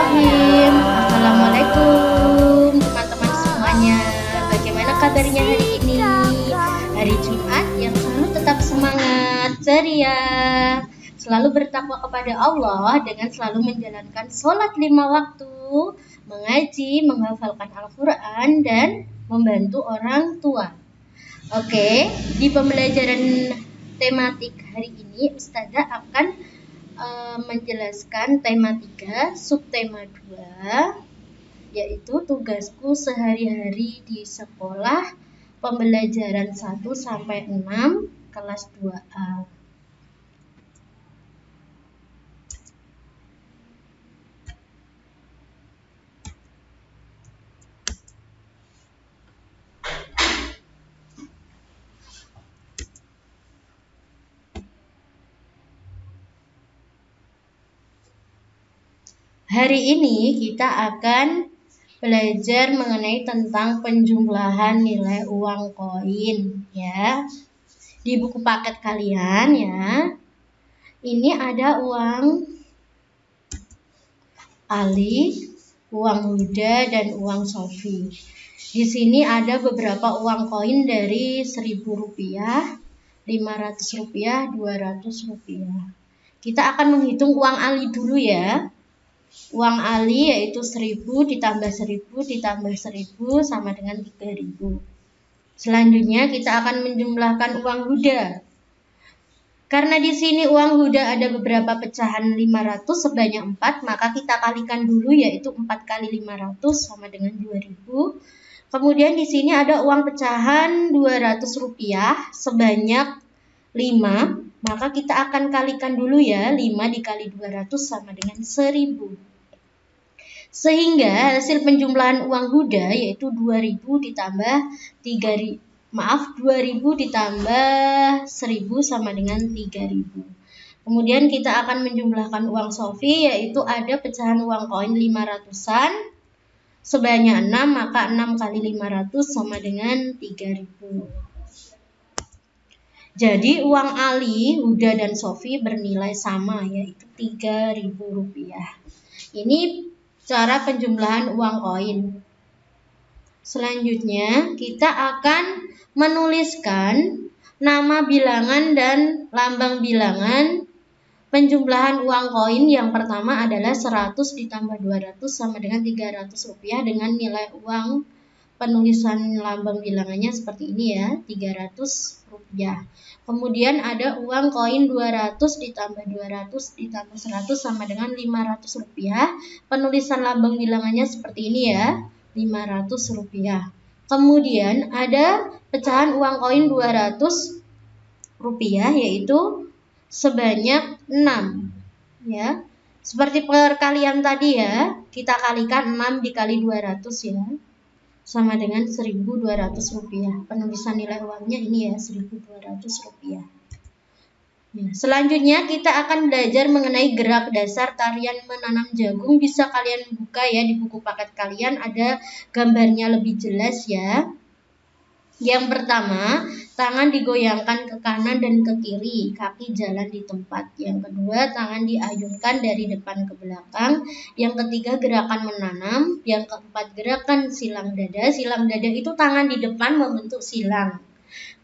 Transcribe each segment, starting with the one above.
Bismillahirrahmanirrahim. Assalamualaikum teman-teman semuanya. Bagaimana kabarnya hari ini? Hari Jumat yang selalu tetap semangat, ceria, selalu bertakwa kepada Allah dengan selalu menjalankan sholat 5 waktu, mengaji, menghafalkan Al-Quran, dan membantu orang tua. Oke, di pembelajaran tematik hari ini Ustazah akan menjelaskan tema 3, subtema 2, yaitu tugasku sehari-hari di sekolah, pembelajaran 1 sampai 6 kelas 2A. Hari ini kita akan belajar mengenai tentang penjumlahan nilai uang koin ya. Di buku paket kalian ya. Ini ada uang Ali, uang Huda, dan uang Sofi. Di sini ada beberapa uang koin dari Rp1.000, Rp500, Rp200. Kita akan menghitung uang Ali dulu ya. Uang Ali yaitu 1.000 ditambah 1.000 ditambah 1.000 sama dengan 3.000. Selanjutnya kita akan menjumlahkan uang Huda. Karena di sini uang Huda ada beberapa pecahan 500 sebanyak 4, maka kita kalikan dulu yaitu 4 kali 500 sama dengan 2.000. Kemudian di sini ada uang pecahan Rp200 sebanyak 5. Maka kita akan kalikan dulu ya, 5 dikali 200 sama dengan 1.000. Sehingga hasil penjumlahan uang Huda yaitu 2.000 ditambah 2.000 ditambah 1.000 sama dengan 3.000. Kemudian kita akan menjumlahkan uang Sofi yaitu ada pecahan uang koin 500-an sebanyak 6, maka 6 kali 500 sama dengan 3.000. Jadi uang Ali, Huda, dan Sofi bernilai sama yaitu Rp3.000. Ini cara penjumlahan uang koin. Selanjutnya kita akan menuliskan nama bilangan dan lambang bilangan penjumlahan uang koin. Yang pertama adalah 100 ditambah 200 sama dengan Rp300 dengan nilai uang penulisan lambang bilangannya seperti ini ya, Rp300. Kemudian ada uang koin 200 ditambah 200 ditambah 100 sama dengan Rp500. Penulisan lambang bilangannya seperti ini ya, Rp500. Kemudian ada pecahan uang koin Rp200 yaitu sebanyak 6 ya. Seperti perkalian tadi ya, kita kalikan 6 dikali 200 ya, sama dengan Rp1.200. Penulisan nilai uangnya ini ya, Rp1.200. Ya, selanjutnya kita akan belajar mengenai gerak dasar tarian menanam jagung. Bisa kalian buka ya di buku paket kalian, ada gambarnya lebih jelas ya. Yang pertama, tangan digoyangkan ke kanan dan ke kiri, kaki jalan di tempat. Yang kedua, tangan diayunkan dari depan ke belakang. Yang ketiga, gerakan menanam. Yang keempat, gerakan silang dada. Silang dada itu tangan di depan membentuk silang.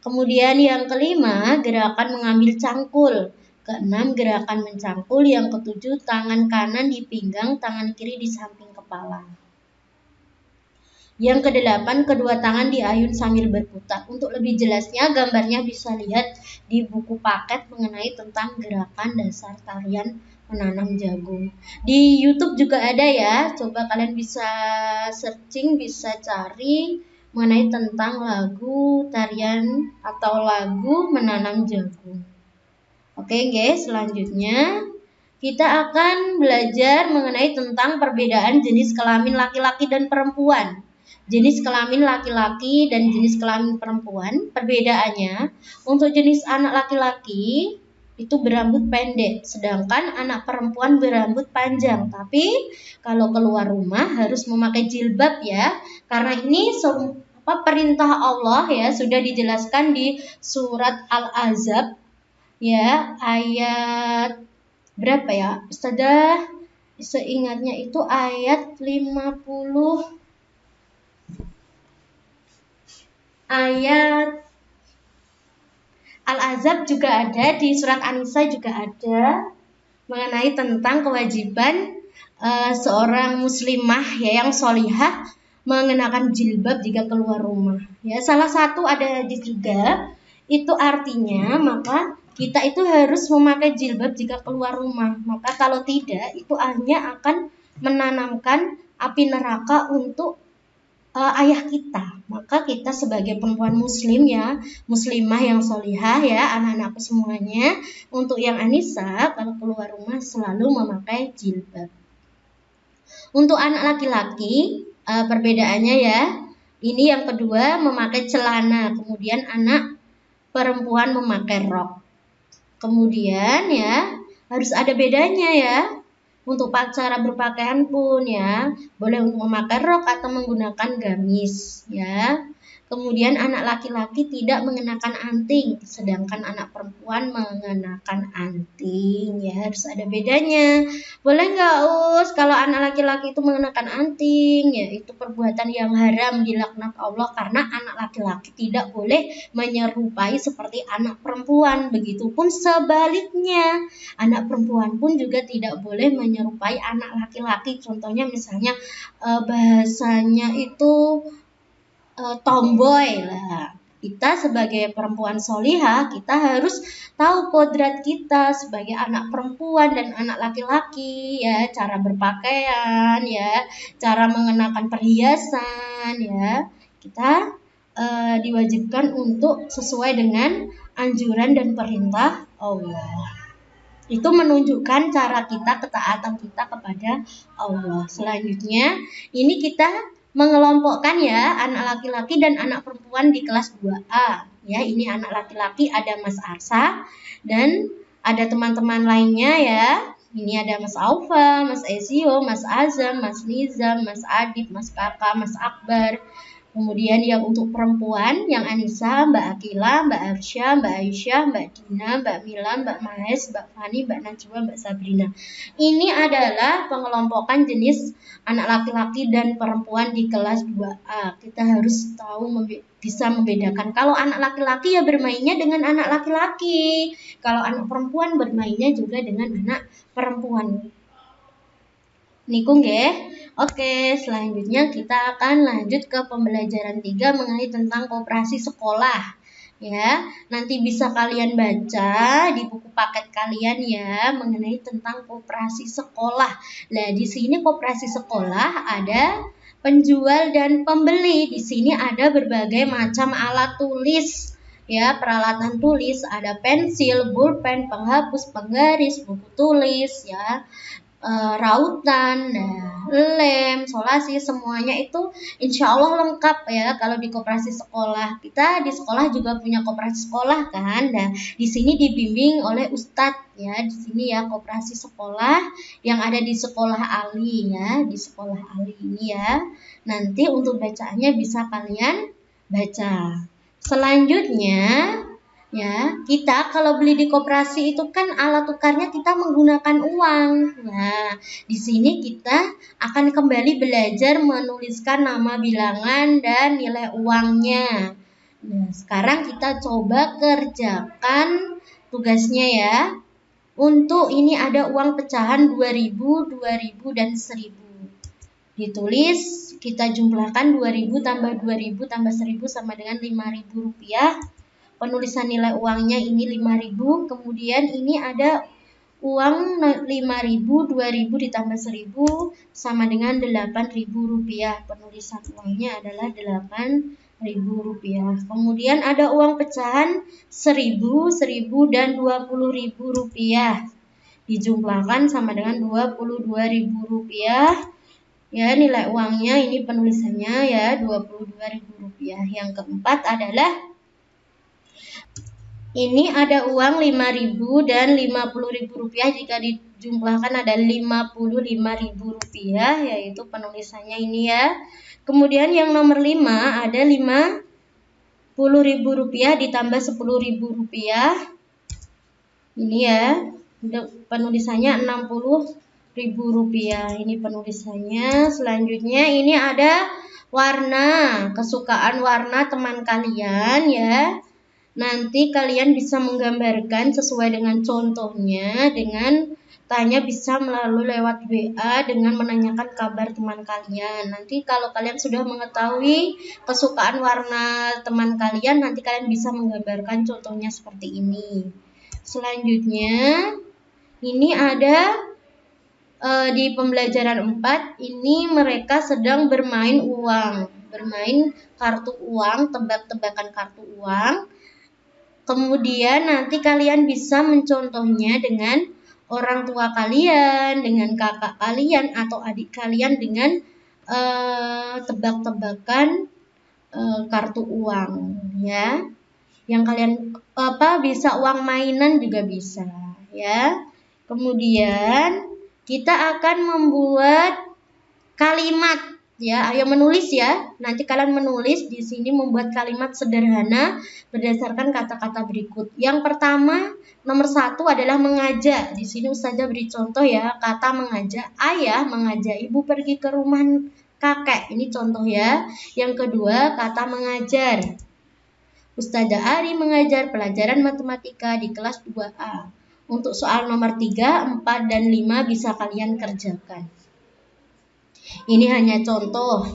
Kemudian yang kelima, gerakan mengambil cangkul. Keenam, gerakan mencangkul. Yang ketujuh, tangan kanan di pinggang, tangan kiri di samping kepala. Yang kedelapan, kedua tangan diayun sambil berputar. Untuk lebih jelasnya, gambarnya bisa lihat di buku paket mengenai tentang gerakan dasar tarian menanam jagung. Di YouTube juga ada ya, coba kalian bisa searching, bisa cari mengenai tentang lagu tarian atau lagu menanam jagung. Oke guys, selanjutnya kita akan belajar mengenai tentang perbedaan jenis kelamin laki-laki dan perempuan. Jenis kelamin laki-laki dan jenis kelamin perempuan, perbedaannya untuk jenis anak laki-laki itu berambut pendek, sedangkan anak perempuan berambut panjang. Tapi kalau keluar rumah harus memakai jilbab ya, karena ini perintah Allah ya, sudah dijelaskan di surat Al-Ahzab ya, ayat berapa ya Ustazah? seingatnya itu ayat 50, ayat Al-Ahzab juga ada, di surat An-Nisa juga ada mengenai tentang kewajiban seorang muslimah ya yang sholihah mengenakan jilbab jika keluar rumah. Ya, salah satu ada juga itu artinya maka kita itu harus memakai jilbab jika keluar rumah. Maka kalau tidak itu hanya akan menanamkan api neraka untuk ayah kita. Maka kita sebagai perempuan muslim ya, muslimah yang sholihah ya, anak-anakku semuanya, untuk yang Anissa kalau keluar rumah selalu memakai jilbab. Untuk anak laki-laki perbedaannya ya, ini yang kedua memakai celana, kemudian anak perempuan memakai rok. Kemudian ya harus ada bedanya ya. Untuk cara berpakaian pun ya, boleh untuk memakai rok atau menggunakan gamis ya. Kemudian anak laki-laki tidak mengenakan anting, sedangkan anak perempuan mengenakan anting ya, harus ada bedanya. Boleh nggak Us kalau anak laki-laki itu mengenakan anting ya, itu perbuatan yang haram dilaknat Allah, karena anak laki-laki tidak boleh menyerupai seperti anak perempuan. Begitupun sebaliknya, anak perempuan pun juga tidak boleh menyerupai anak laki-laki. Contohnya misalnya bahasanya itu tomboy lah. Kita sebagai perempuan sholihah, kita harus tahu kodrat kita sebagai anak perempuan dan anak laki-laki ya, cara berpakaian ya, cara mengenakan perhiasan ya. Kita diwajibkan untuk sesuai dengan anjuran dan perintah Allah. Itu menunjukkan cara kita, ketaatan kita kepada Allah. Selanjutnya, ini kita mengelompokkan ya anak laki-laki dan anak perempuan di kelas 2A. Ya, ini anak laki-laki ada Mas Arsa dan ada teman-teman lainnya ya. Ini ada Mas Aufa, Mas Ezio, Mas Azam, Mas Nizam, Mas Adib, Mas Kakak, Mas Akbar. Kemudian yang untuk perempuan, yang Anissa, Mbak Akila, Mbak Arsya, Mbak Aisyah, Mbak Dina, Mbak Mila, Mbak Mahes, Mbak Fani, Mbak Najwa, Mbak Sabrina. Ini adalah pengelompokan jenis anak laki-laki dan perempuan di kelas 2A. Kita harus tahu bisa membedakan. Kalau anak laki-laki ya bermainnya dengan anak laki-laki. Kalau anak perempuan bermainnya juga dengan anak perempuan. Niku nggih. Oke, selanjutnya kita akan lanjut ke pembelajaran 3 mengenai tentang koperasi sekolah. Ya, nanti bisa kalian baca di buku paket kalian ya mengenai tentang koperasi sekolah. Nah, di sini koperasi sekolah ada penjual dan pembeli. Di sini ada berbagai macam alat tulis. Ya, peralatan tulis, ada pensil, pulpen, penghapus, penggaris, buku tulis ya. Rautan, lem, solasi, semuanya itu insya Allah lengkap ya kalau di koperasi sekolah. Kita di sekolah juga punya koperasi sekolah kan. Nah, di sini dibimbing oleh Ustadz ya. Di sini ya koperasi sekolah yang ada di sekolah Ali ya, di sekolah Ali ini ya. Nanti untuk bacaannya bisa kalian baca. Selanjutnya ya, kita kalau beli di koperasi itu kan alat tukarnya kita menggunakan uang. Nah, di sini kita akan kembali belajar menuliskan nama bilangan dan nilai uangnya. Nah, sekarang kita coba kerjakan tugasnya ya. Untuk ini ada uang pecahan 2000, 2000 dan 1000. Ditulis, kita jumlahkan 2000 tambah 2000 tambah 1000 sama dengan 5000 rupiah. Penulisan nilai uangnya ini 5000, kemudian ini ada uang 5000, 2000 ditambah 1000 sama dengan 8000 rupiah. Penulisan uangnya adalah 8000 rupiah. Kemudian ada uang pecahan 1000, 1000 dan 20.000 rupiah. Dijumlahkan sama dengan 22.000 rupiah. Ya, nilai uangnya ini penulisannya ya 22.000 rupiah. Yang keempat adalah ini ada uang 5.000 dan 50.000 rupiah, jika dijumlahkan ada 55.000 rupiah, yaitu penulisannya ini ya. Kemudian yang nomor 5 ada 50.000 rupiah ditambah 10.000 rupiah. Ini ya, penulisannya 60.000 Rp1.000. Ini penulisannya. Selanjutnya ini ada warna, kesukaan warna teman kalian ya. Nanti kalian bisa menggambarkan sesuai dengan contohnya dengan tanya bisa melalui lewat WA dengan menanyakan kabar teman kalian. Nanti kalau kalian sudah mengetahui kesukaan warna teman kalian, nanti kalian bisa menggambarkan contohnya seperti ini. Selanjutnya ini ada di pembelajaran 4 ini mereka sedang bermain uang, bermain kartu uang, tebak-tebakan kartu uang. Kemudian nanti kalian bisa mencontohnya dengan orang tua kalian, dengan kakak kalian atau adik kalian dengan tebak-tebakan kartu uang ya. Yang kalian bisa uang mainan juga bisa ya. Kemudian kita akan membuat kalimat ya. Ayo menulis ya. Nanti kalian menulis di sini membuat kalimat sederhana berdasarkan kata-kata berikut. Yang pertama, nomor 1 adalah mengajak. Di sini Ustazah beri contoh ya, kata mengajak. Ayah mengajak ibu pergi ke rumah kakek. Ini contoh ya. Yang kedua, kata mengajar. Ustazah Ari mengajar pelajaran matematika di kelas 2A. Untuk soal nomor 3, 4, dan 5 bisa kalian kerjakan. Ini hanya contoh.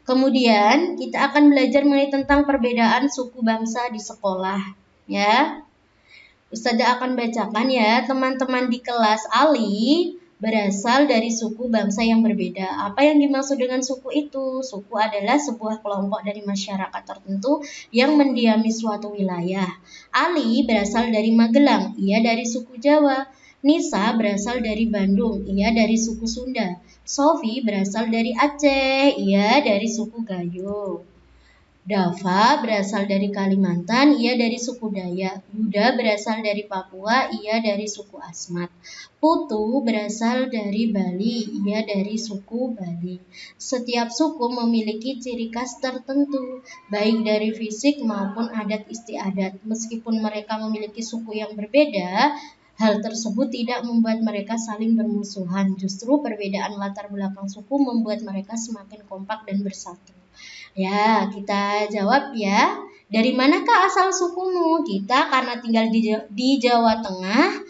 Kemudian kita akan belajar mengenai tentang perbedaan suku bangsa di sekolah. Ya, Ustazah akan bacakan ya. Teman-teman di kelas Ali berasal dari suku bangsa yang berbeda. Apa yang dimaksud dengan suku itu? Suku adalah sebuah kelompok dari masyarakat tertentu yang mendiami suatu wilayah. Ali berasal dari Magelang, ia dari suku Jawa. Nisa berasal dari Bandung, ia dari suku Sunda. Sofi berasal dari Aceh, ia dari suku Gayo. Dava berasal dari Kalimantan, ia dari suku Dayak. Yuda berasal dari Papua, ia dari suku Asmat. Putu berasal dari Bali, ia dari suku Bali. Setiap suku memiliki ciri khas tertentu, baik dari fisik maupun adat istiadat. Meskipun mereka memiliki suku yang berbeda, hal tersebut tidak membuat mereka saling bermusuhan. Justru perbedaan latar belakang suku membuat mereka semakin kompak dan bersatu. Ya, kita jawab ya. Dari manakah asal sukumu? Kita karena tinggal di Jawa Tengah,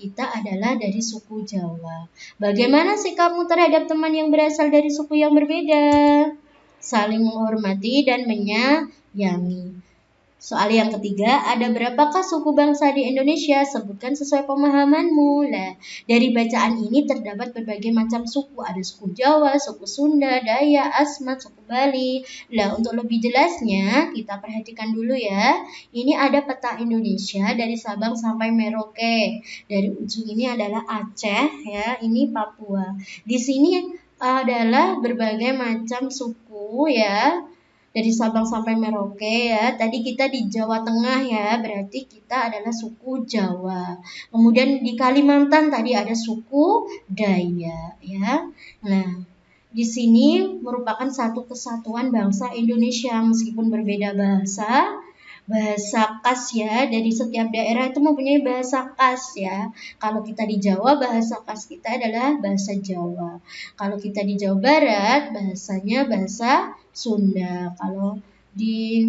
kita adalah dari suku Jawa. Bagaimana sikapmu terhadap teman yang berasal dari suku yang berbeda? Saling menghormati dan menyayangi. Soal yang ketiga, ada berapakah suku bangsa di Indonesia? Sebutkan sesuai pemahamanmu. Nah, dari bacaan ini terdapat berbagai macam suku. Ada suku Jawa, suku Sunda, Dayak, Asmat, suku Bali. Nah, untuk lebih jelasnya, kita perhatikan dulu ya. Ini ada peta Indonesia dari Sabang sampai Merauke. Dari ujung ini adalah Aceh, ya. Ini Papua. Di sini adalah berbagai macam suku, ya. Dari Sabang sampai Merauke ya. Tadi kita di Jawa Tengah ya, berarti kita adalah suku Jawa. Kemudian di Kalimantan tadi ada suku Dayak ya. Nah, di sini merupakan satu kesatuan bangsa Indonesia meskipun berbeda bahasa khas ya, dari setiap daerah itu mempunyai bahasa khas ya. Kalau kita di Jawa, bahasa khas kita adalah bahasa Jawa. Kalau kita di Jawa Barat, bahasanya bahasa Sunda. Kalau di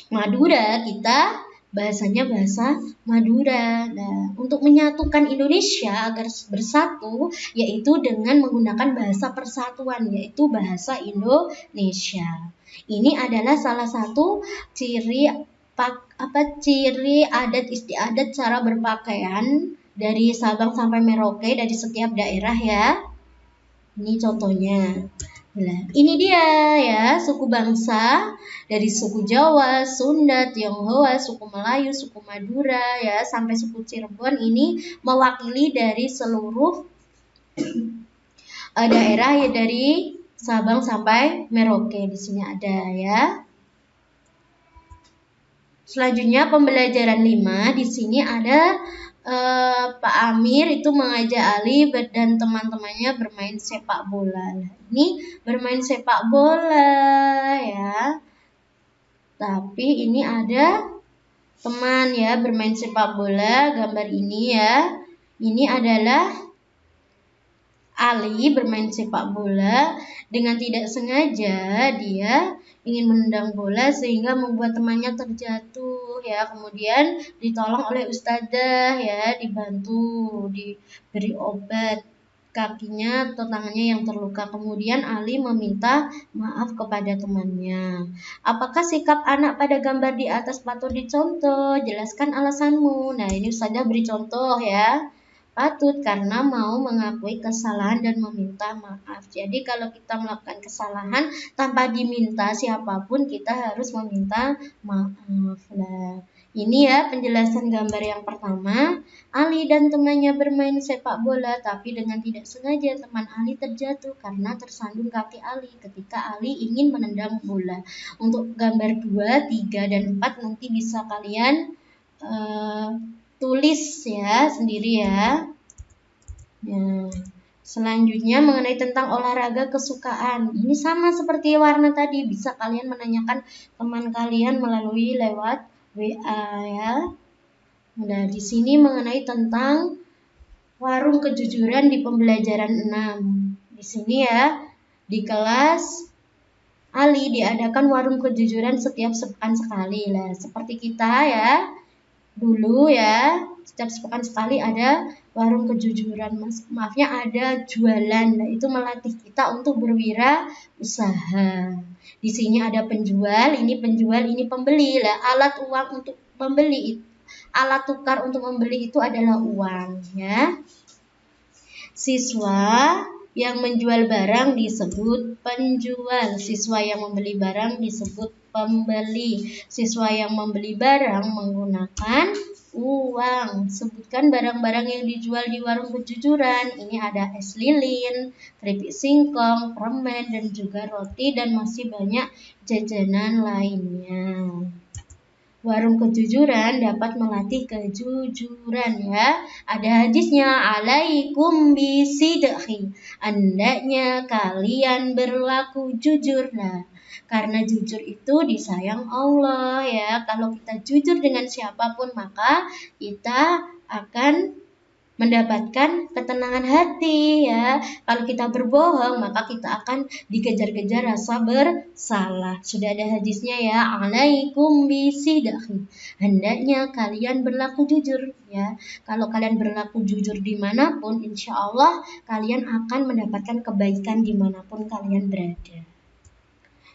Madura, kita bahasanya bahasa Madura. Nah, untuk menyatukan Indonesia agar bersatu, yaitu dengan menggunakan bahasa persatuan, yaitu bahasa Indonesia. Ini adalah salah satu ciri adat istiadat cara berpakaian dari Sabang sampai Merauke dari setiap daerah ya. Ini contohnya. Nah, ini dia ya, suku bangsa dari suku Jawa, Sunda, Tionghoa, suku Melayu, suku Madura ya, sampai suku Cirebon. Ini mewakili dari seluruh daerah ya, dari Sabang sampai Merauke. Di sini ada ya. Selanjutnya pembelajaran 5, di sini ada Pak Amir itu mengajak Ali dan teman-temannya bermain sepak bola. Ini bermain sepak bola ya. Tapi ini ada teman ya bermain sepak bola, gambar ini ya. Ini adalah Ali bermain sepak bola, dengan tidak sengaja dia ingin menendang bola sehingga membuat temannya terjatuh ya, kemudian ditolong oleh ustadzah ya, dibantu, diberi obat kakinya atau tangannya yang terluka. Kemudian Ali meminta maaf kepada temannya. Apakah sikap anak pada gambar di atas patut dicontoh? Jelaskan alasanmu. Nah, ini ustadzah beri contoh ya. Patut karena mau mengakui kesalahan dan meminta maaf. Jadi kalau kita melakukan kesalahan tanpa diminta siapapun, kita harus meminta maaf. Nah, ini ya penjelasan gambar yang pertama. Ali dan temannya bermain sepak bola, tapi dengan tidak sengaja teman Ali terjatuh karena tersandung kaki Ali ketika Ali ingin menendang bola. Untuk gambar 2, 3, dan 4 nanti bisa kalian tulis ya sendiri ya. Nah, selanjutnya mengenai tentang olahraga kesukaan. Ini sama seperti warna tadi, bisa kalian menanyakan teman kalian melalui lewat WA ya. Nah, di sini mengenai tentang warung kejujuran di pembelajaran 6. Di sini ya, di kelas Ali diadakan warung kejujuran setiap sepekan sekali lah. Seperti kita ya, dulu ya, setiap sepekan sekali ada warung kejujuran, maafnya ada jualan. Nah, itu melatih kita untuk berwirausaha. Di sini ada penjual, ini pembeli lah. Alat uang untuk membeli, alat tukar untuk membeli itu adalah uang ya. Siswa yang menjual barang disebut penjual, siswa yang membeli barang disebut pembeli. Siswa yang membeli barang menggunakan uang. Sebutkan barang-barang yang dijual di warung kejujuran. Ini ada es lilin, keripik singkong, permen, dan juga roti, dan masih banyak jajanan lainnya. Warung kejujuran dapat melatih kejujuran ya. Ada hadisnya, alaikum bisidqi, hendaknya kalian berlaku jujur. Nah, karena jujur itu disayang Allah ya. Kalau kita jujur dengan siapapun, maka kita akan mendapatkan ketenangan hati ya. Kalau kita berbohong, maka kita akan dikejar-kejar rasa bersalah. Sudah ada hadisnya ya, alaikum bisidqi, hendaknya kalian berlaku jujur ya. Kalau kalian berlaku jujur dimanapun, insya Allah kalian akan mendapatkan kebaikan dimanapun kalian berada.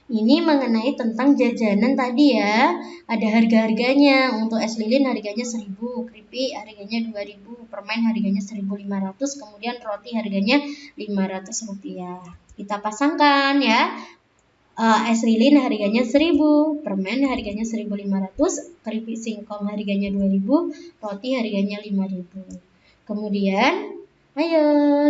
Ini mengenai tentang jajanan tadi ya. Ada harga-harganya. Untuk es lilin harganya 1.000, keripik harganya 2.000, permen harganya 1.500, kemudian roti harganya 500 rupiah. Kita pasangkan ya. Es lilin harganya 1.000, permen harganya 1.500, keripik singkong harganya 2.000, roti harganya 5.000. Kemudian ayo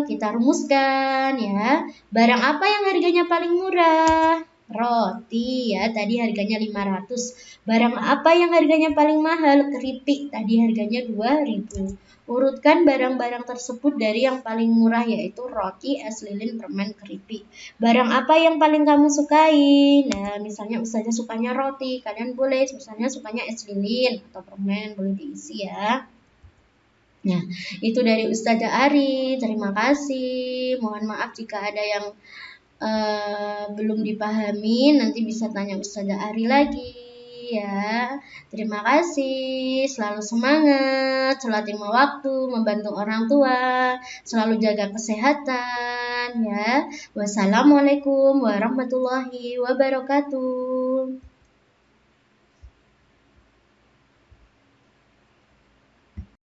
kita rumuskan ya. Barang apa yang harganya paling murah? Roti ya, tadi harganya 500. Barang apa yang harganya paling mahal? Keripik, tadi harganya 2.000. Urutkan barang-barang tersebut dari yang paling murah, yaitu roti, es lilin, permen, keripik. Barang apa yang paling kamu sukai? Nah, misalnya ustazah sukanya roti, kalian boleh misalnya sukanya es lilin atau permen, boleh diisi ya. Nah, itu dari Ustazah Ari. Terima kasih. Mohon maaf jika ada yang belum dipahami, nanti bisa tanya Ustazah Ari lagi ya. Terima kasih, selalu semangat, sholat 5 waktu, membantu orang tua, selalu jaga kesehatan ya. Wassalamualaikum warahmatullahi wabarakatuh.